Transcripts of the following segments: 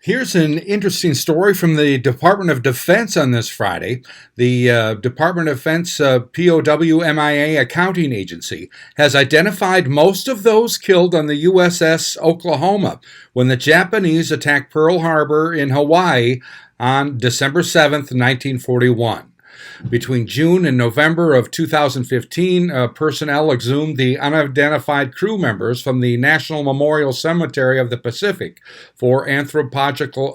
Here's an interesting story from the Department of Defense on this Friday. The Department of Defense POW accounting agency has identified most of those killed on the USS Oklahoma when the Japanese attacked Pearl Harbor in Hawaii on December 7th, 1941. Between June and November of 2015, personnel exhumed the unidentified crew members from the National Memorial Cemetery of the Pacific for anthropological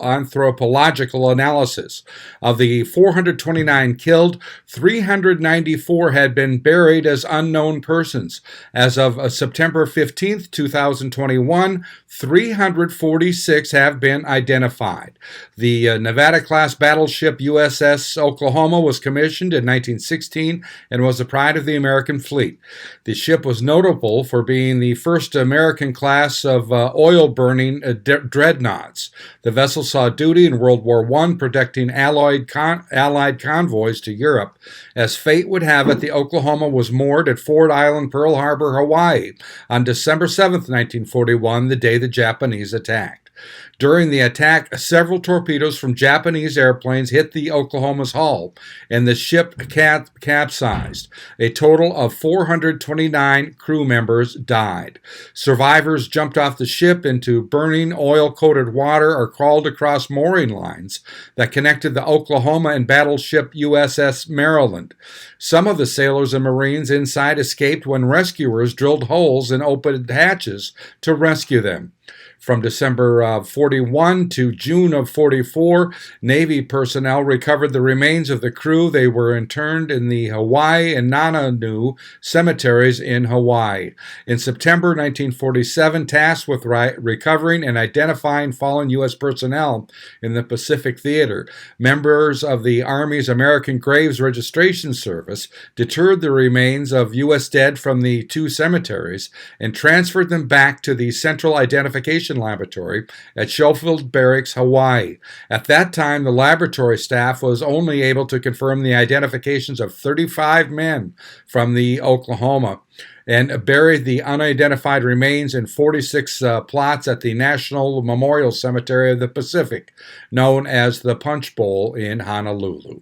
analysis. Of the 429 killed, 394 had been buried as unknown persons. As of September 15, 2021, 346 have been identified. The Nevada-class battleship USS Oklahoma was commissioned in 1916 and was the pride of the American fleet. The ship was notable for being the first American class of oil-burning dreadnoughts. The vessel saw duty in World War I protecting Allied convoys to Europe. As fate would have it, the Oklahoma was moored at Ford Island, Pearl Harbor, Hawaii on December 7, 1941, the day the Japanese attacked. During the attack, several torpedoes from Japanese airplanes hit the Oklahoma's hull, and the ship capsized. A total of 429 crew members died. Survivors jumped off the ship into burning oil-coated water or crawled across mooring lines that connected the Oklahoma and battleship USS Maryland. Some of the sailors and Marines inside escaped when rescuers drilled holes and opened hatches to rescue them. From December 41 to June of 44, Navy personnel recovered the remains of the crew. They were interned in the Hawaii and Nananu cemeteries in Hawaii. In September 1947, tasked with recovering and identifying fallen U.S. personnel in the Pacific Theater, members of the Army's American Graves Registration Service deterred the remains of U.S. dead from the two cemeteries and transferred them back to the Central Identification Laboratory at Schofield Barracks, Hawaii. At that time, the laboratory staff was only able to confirm the identifications of 35 men from the Oklahoma and buried the unidentified remains in 46 plots at the National Memorial Cemetery of the Pacific, known as the Punch Bowl in Honolulu.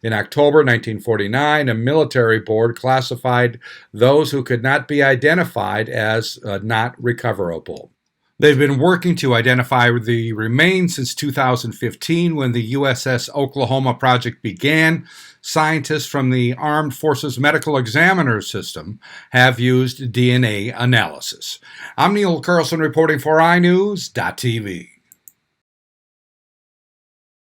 In October 1949, a military board classified those who could not be identified as not recoverable. They've been working to identify the remains since 2015 when the USS Oklahoma project began. Scientists from the Armed Forces Medical Examiner System have used DNA analysis. I'm Neil Carlson reporting for iNewZ.TV.